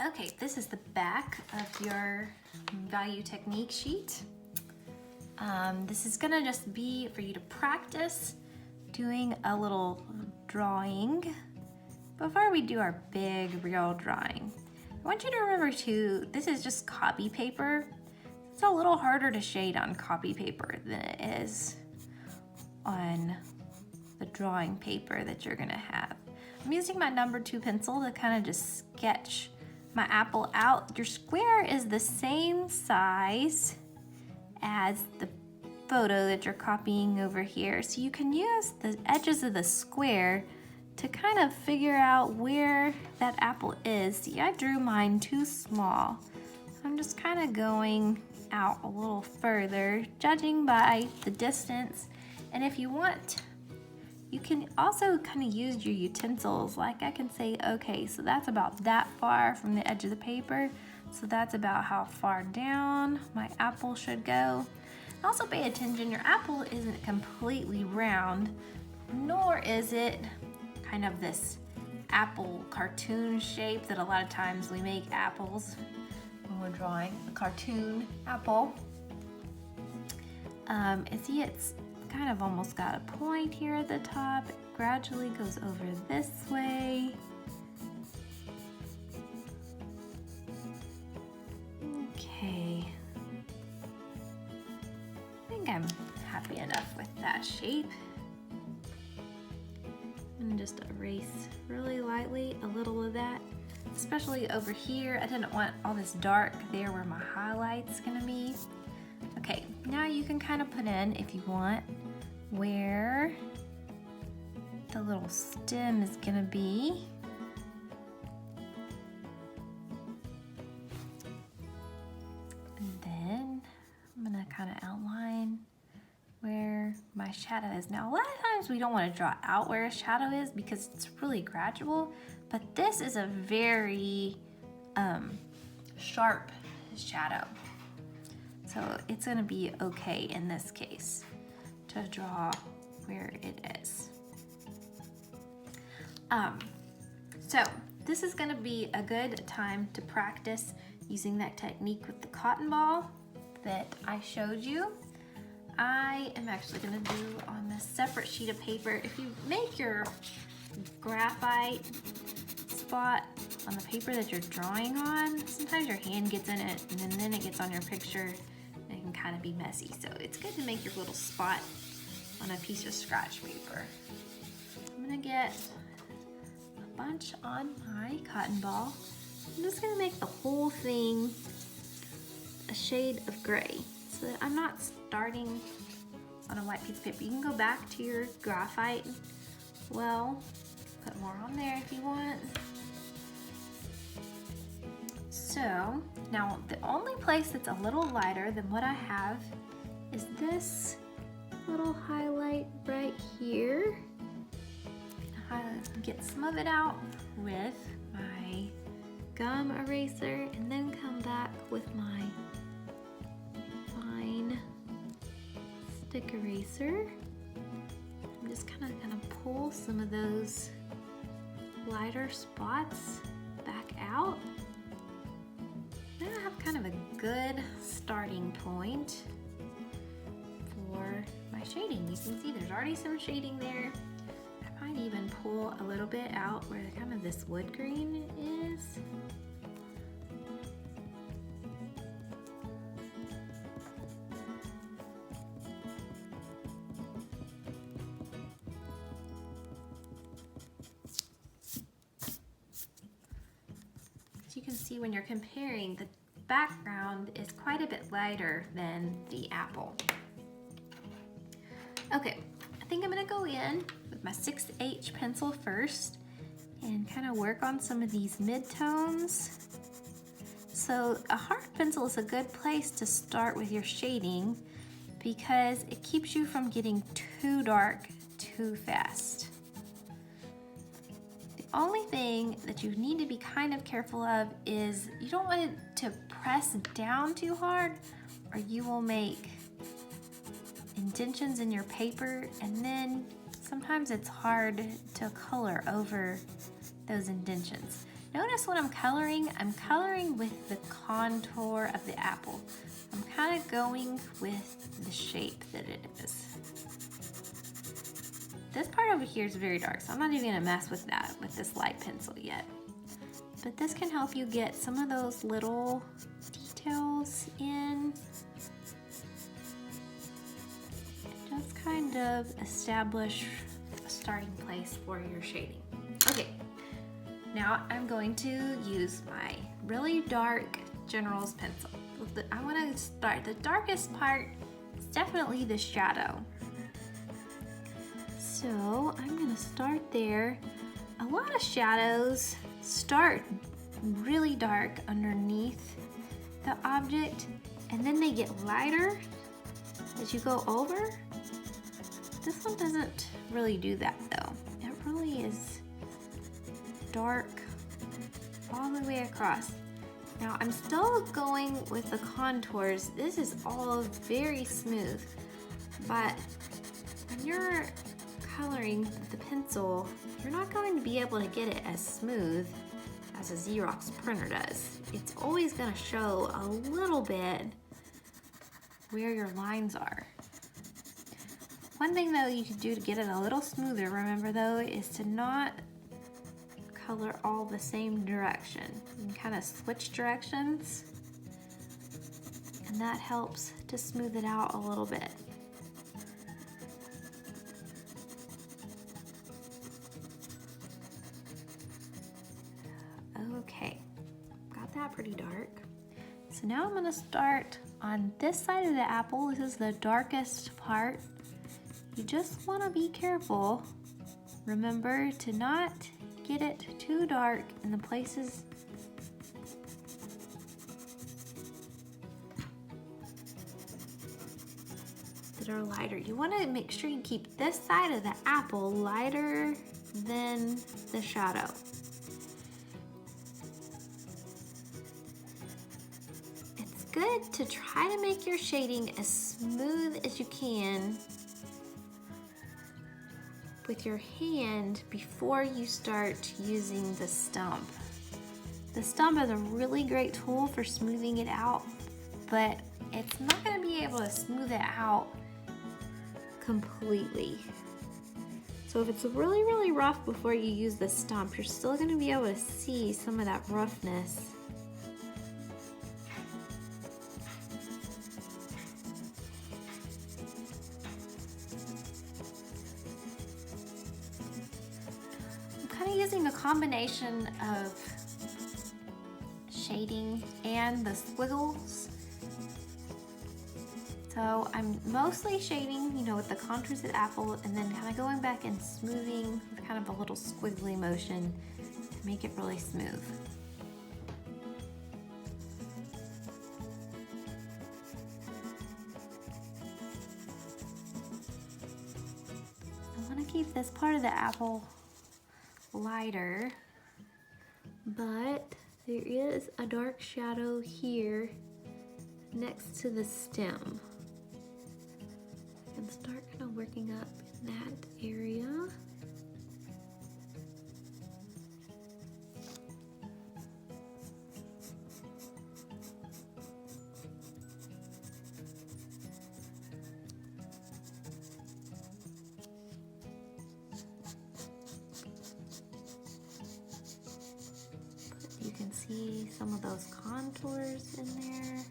Okay, this is the back of your value technique sheet. This is gonna just be for you to practice doing a little drawing before we do our big real drawing. I want you to remember too, this is just copy paper. It's a little harder to shade on copy paper than it is on the drawing paper that you're gonna have. I'm using my number 2 pencil to kind of just sketch my apple out. Your square is the same size as the photo that you're copying over here. So you can use the edges of the square to kind of figure out where that apple is. See, I drew mine too small. I'm just kind of going out a little further, judging by the distance. And if you want, you can also kind of use your utensils. Like I can say, okay, so that's about that far from the edge of the paper. So that's about how far down my apple should go. And also pay attention, your apple isn't completely round, nor is it kind of this apple cartoon shape that a lot of times we make apples when we're drawing a cartoon apple. And see, it's kind of almost got a point here at the top. It gradually goes over this way. Okay. I think I'm happy enough with that shape. I'm gonna just erase really lightly a little of that, especially over here. I didn't want all this dark there where my highlight's gonna be. Okay, now you can kind of put in, if you want, where the little stem is gonna be. And then I'm gonna kind of outline where my shadow is. Now, a lot of times we don't want to draw out where a shadow is because it's really gradual, but this is a very sharp shadow. So it's gonna be okay in this case to draw where it is. So this is gonna be a good time to practice using that technique with the cotton ball that I showed you. I am actually gonna do on this separate sheet of paper. If you make your graphite spot on the paper that you're drawing on, sometimes your hand gets in it and then it gets on your picture and it can kind of be messy. So it's good to make your little spot on a piece of scratch paper. I'm gonna get a bunch on my cotton ball. I'm just gonna make the whole thing a shade of gray so that I'm not starting on a white piece of paper. You can go back to your graphite well, put more on there if you want. So now the only place that's a little lighter than what I have is this little highlight right here. Get some of it out with my gum eraser and then come back with my fine stick eraser. I'm just kind of gonna pull some of those lighter spots back out. Now I have kind of a good starting point for my shading. You can see there's already some shading there. I might even pull a little bit out where kind of this wood green is. You can see when you're comparing, the background is quite a bit lighter than the apple. Okay, I think I'm gonna go in with my 6H pencil first and kind of work on some of these mid-tones. So a hard pencil is a good place to start with your shading because it keeps you from getting too dark too fast. The only thing that you need to be kind of careful of is you don't want it to press down too hard or you will make indentions in your paper and then sometimes it's hard to color over those indentions. Notice when I'm coloring with the contour of the apple. I'm kind of going with the shape that it is. This part over here is very dark, so I'm not even gonna mess with that with this light pencil yet. But this can help you get some of those little details in. Just kind of establish a starting place for your shading. Okay, now I'm going to use my really dark General's pencil. I want to start, the darkest part is definitely the shadow. So I'm gonna start there. A lot of shadows start really dark underneath the object and then they get lighter as you go over. This one doesn't really do that though. It really is dark all the way across. Now I'm still going with the contours. This is all very smooth, but when you're coloring with the pencil, you're not going to be able to get it as smooth as a Xerox printer does. It's always going to show a little bit where your lines are. One thing though you can do to get it a little smoother, remember though, is to not color all the same direction. You can kind of switch directions and that helps to smooth it out a little bit. Okay, got that pretty dark. So now I'm gonna start on this side of the apple. This is the darkest part. You just wanna be careful. Remember to not get it too dark in the places that are lighter. You wanna make sure you keep this side of the apple lighter than the shadow. Good to try to make your shading as smooth as you can with your hand before you start using the stump. The stump is a really great tool for smoothing it out, but it's not going to be able to smooth it out completely. So if it's really, really rough before you use the stump, you're still going to be able to see some of that roughness. Using a combination of shading and the squiggles. So I'm mostly shading, you know, with the contours of the apple and then kind of going back and smoothing with kind of a little squiggly motion to make it really smooth. I want to keep this part of the apple lighter, but there is a dark shadow here next to the stem. I can start kind of working up in that area. You can see some of those contours in there.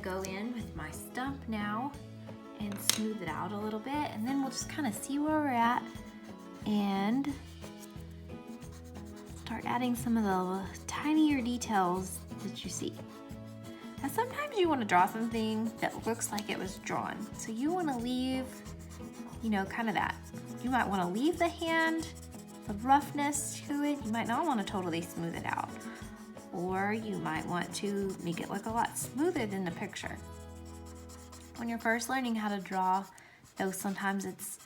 go in with my stump now and smooth it out a little bit, and then we'll just kind of see where we're at and start adding some of the tinier details that you see. Now sometimes you want to draw something that looks like it was drawn. So you want to leave, you know, kind of that. You might want to leave the hand, the roughness to it. You might not want to totally smooth it out. Or you might want to make it look a lot smoother than the picture. When you're first learning how to draw, though, sometimes it's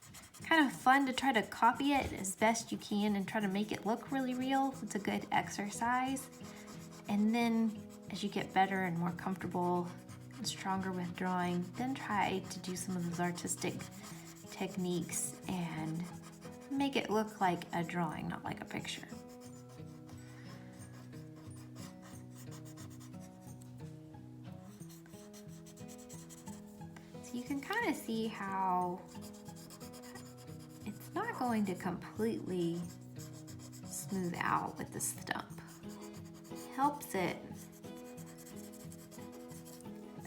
kind of fun to try to copy it as best you can and try to make it look really real. It's a good exercise. And then as you get better and more comfortable and stronger with drawing, then try to do some of those artistic techniques and make it look like a drawing, not like a picture. So you can kind of see how it's not going to completely smooth out with the stump. It helps it.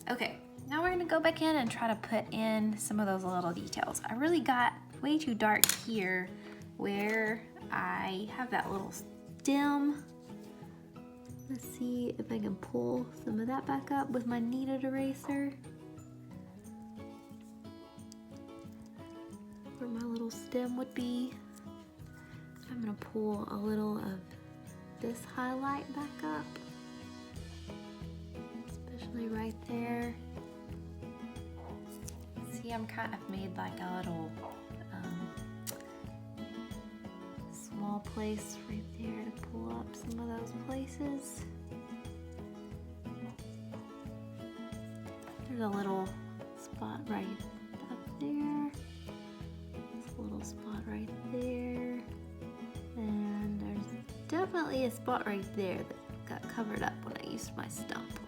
Okay, now we're gonna go back in and try to put in some of those little details. I really got way too dark here where I have that little stem. Let's see if I can pull some of that back up with my kneaded eraser. Where my little stem would be. I'm gonna pull a little of this highlight back up. Especially right there. See, I'm kind of made like a little small place right there to pull up some of those places. There's a little spot right up there. There's a little spot right there. And there's definitely a spot right there that got covered up when I used my stump.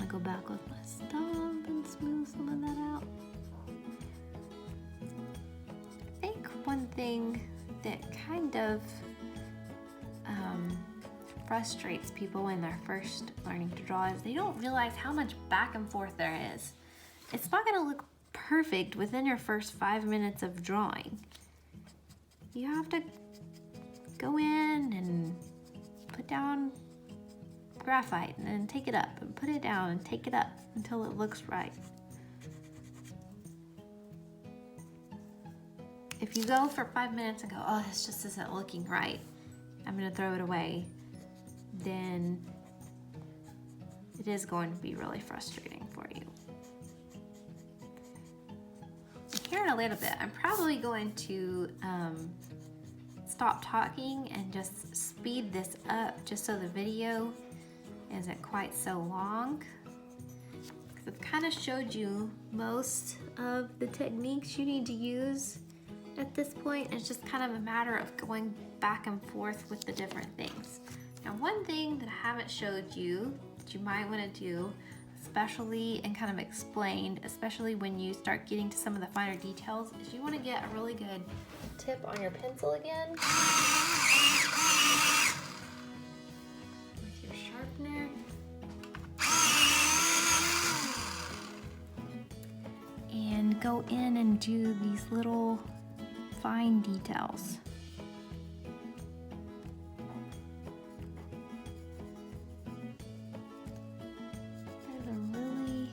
Go back with my stump and smooth some of that out. I think one thing that kind of frustrates people when they're first learning to draw is they don't realize how much back and forth there is. It's not going to look perfect within your first 5 minutes of drawing. You have to go in and put down graphite and then take it up and put it down and take it up until it looks right. If you go for 5 minutes and go, oh, this just isn't looking right, I'm gonna throw it away, then it is going to be really frustrating for you. Here in a little bit, I'm probably going to stop talking and just speed this up just so the video isn't quite so long. I've kind of showed you most of the techniques you need to use at this point. It's just kind of a matter of going back and forth with the different things. Now, one thing that I haven't showed you that you might want to do, especially and kind of explained, especially when you start getting to some of the finer details, is you want to get a really good tip on your pencil again. And go in and do these little fine details. There's a really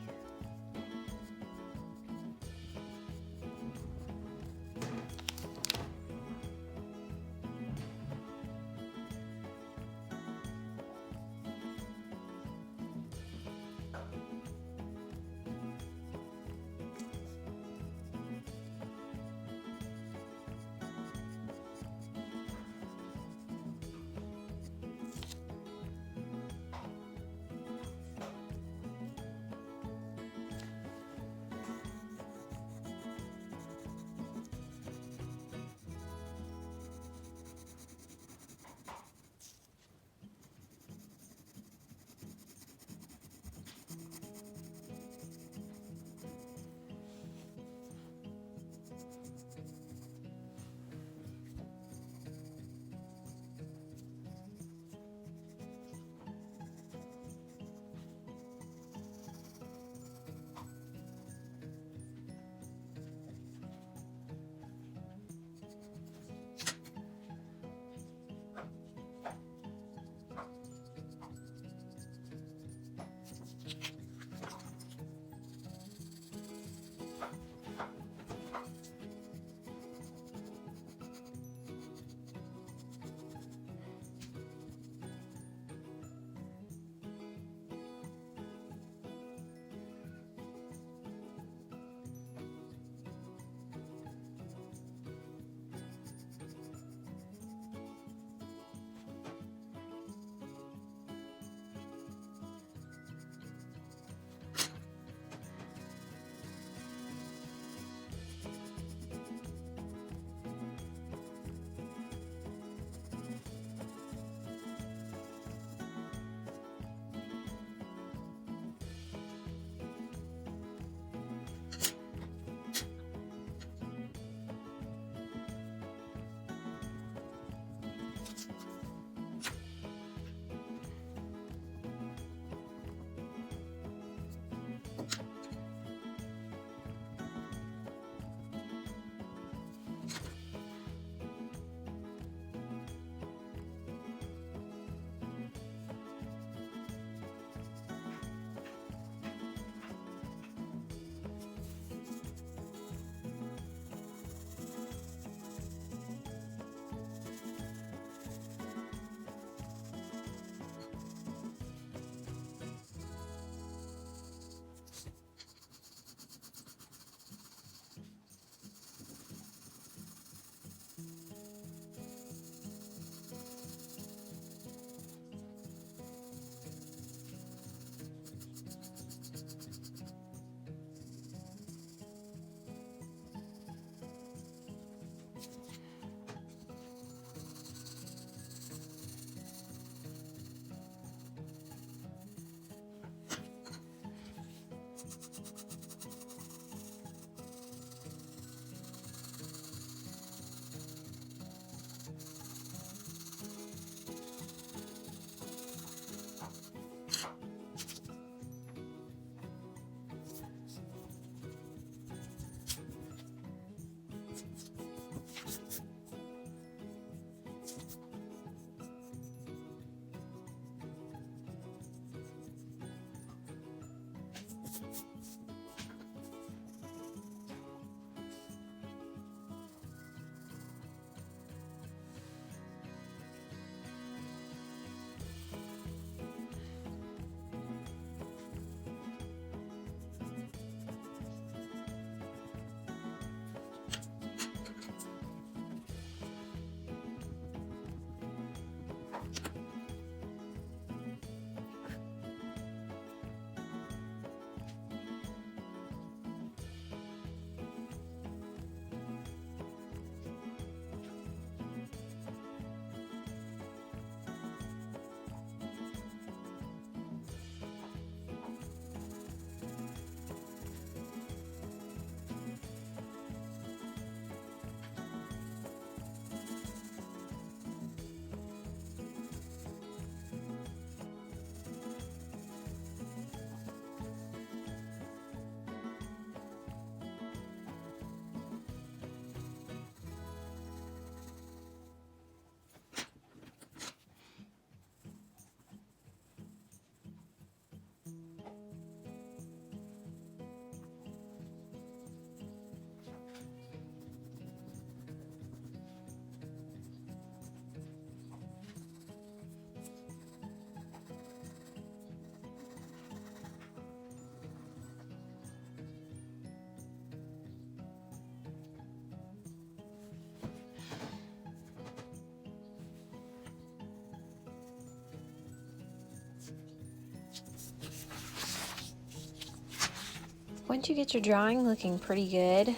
once you get your drawing looking pretty good,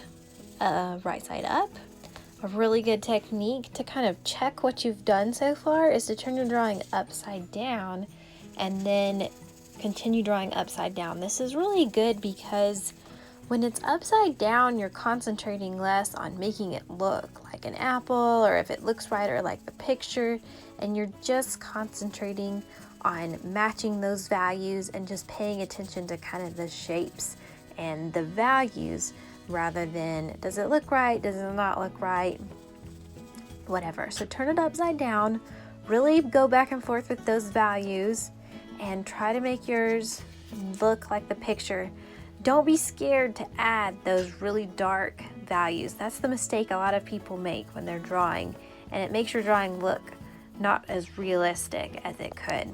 right side up, a really good technique to kind of check what you've done so far is to turn your drawing upside down and then continue drawing upside down. This is really good because when it's upside down, you're concentrating less on making it look like an apple or if it looks right or like the picture, and you're just concentrating on matching those values and just paying attention to kind of the shapes and the values rather than does it look right, does it not look right, whatever. So turn it upside down, really go back and forth with those values and try to make yours look like the picture. Don't be scared to add those really dark values. That's the mistake a lot of people make when they're drawing, and it makes your drawing look not as realistic as it could.